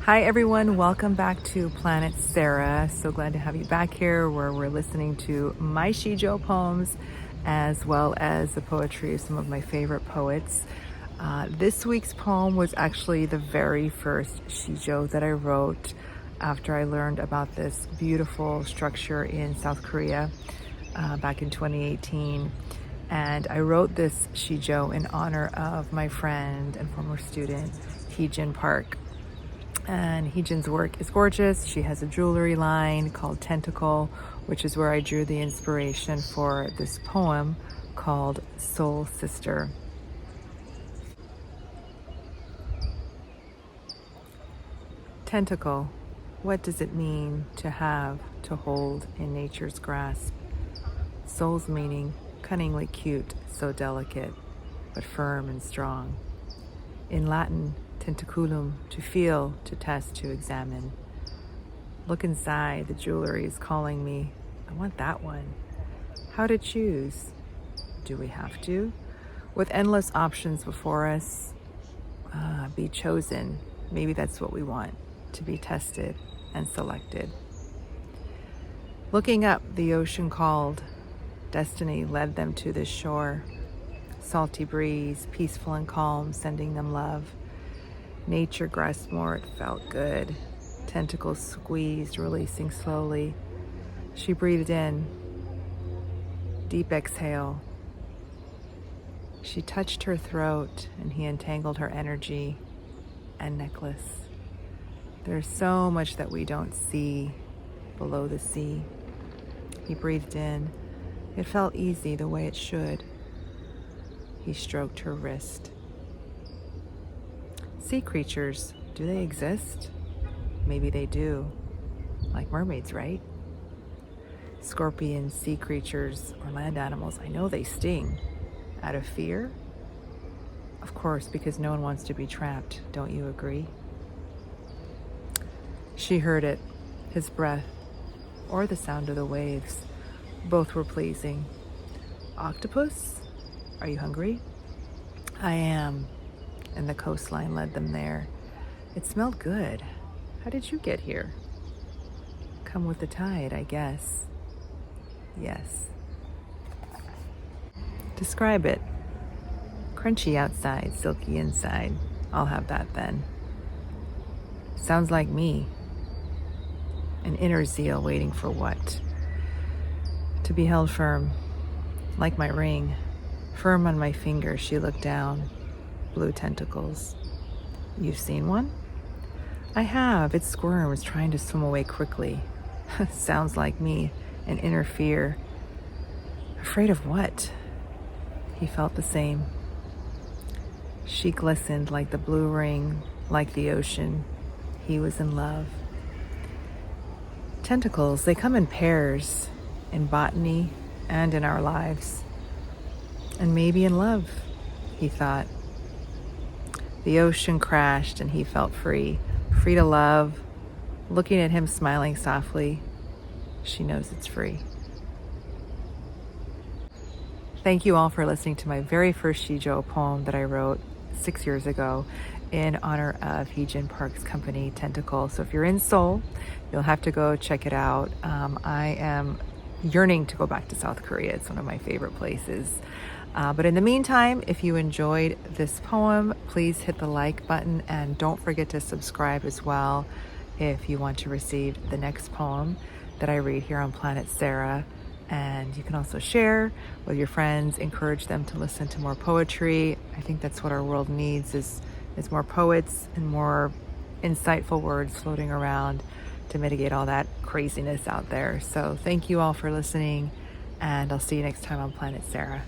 Hi everyone, welcome back to Planet Sarah. So glad to have you back here where we're listening to my Shijo poems as well as the poetry of some of my favorite poets. This week's poem was actually the very first Shijo that I wrote after I learned about this beautiful structure in South Korea back in 2018. And I wrote this Shijo in honor of my friend and former student, Heejin Park. And Heejin's work is gorgeous. She has a jewelry line called Tentacle, which is where I drew the inspiration for this poem called Seoul Sister. Tentacle, what does it mean to have, to hold in nature's grasp? Soul's meaning, cunningly cute, so delicate, but firm and strong. In Latin, tentaculum, to feel, to test, to examine. Look inside, the jewelry is calling me. I want that one. How to choose? Do we have to? With endless options before us, be chosen. Maybe that's what we want, to be tested and selected. Looking up, the ocean called. Destiny led them to this shore. Salty breeze, peaceful and calm, sending them love. Nature grasped more, it felt good. Tentacles squeezed, releasing slowly. She breathed in. Deep exhale. She touched her throat and he entangled her energy and necklace. There's so much that we don't see below the sea. He breathed in. It felt easy the way it should. He stroked her wrist. Sea creatures, do they exist? Maybe they do. Like mermaids, right? Scorpions, sea creatures, or land animals, I know they sting. Out of fear? Of course, because no one wants to be trapped, don't you agree? She heard it, his breath, or the sound of the waves. Both were pleasing. Octopus? Are you hungry? I am. And the coastline led them there. It smelled good. How did you get here? Come with the tide, I guess. Yes. Describe it. Crunchy outside, silky inside. I'll have that then. Sounds like me. An inner zeal waiting for what? To be held firm, like my ring. Firm on my finger, she looked down. Blue tentacles. You've seen one? I have. It squirms, trying to swim away quickly. Sounds like me, an inner fear. Afraid of what? He felt the same. She glistened like the blue ring, like the ocean. He was in love. Tentacles, they come in pairs, in botany and in our lives. And maybe in love, he thought. The ocean crashed and he felt free, free to love. Looking at him smiling softly, she knows it's free. Thank you all for listening to my very first Shijo poem that I wrote 6 years ago in honor of Heejin Park's company, Tentacle. So if you're in Seoul, you'll have to go check it out. I am yearning to go back to South Korea. It's one of my favorite places. But in the meantime, if you enjoyed this poem, please hit the like button and don't forget to subscribe as well if you want to receive the next poem that I read here on Planet Sarah. And you can also share with your friends, encourage them to listen to more poetry. I think that's what our world needs is more poets and more insightful words floating around to mitigate all that craziness out there. So thank you all for listening, and I'll see you next time on Planet Sarah.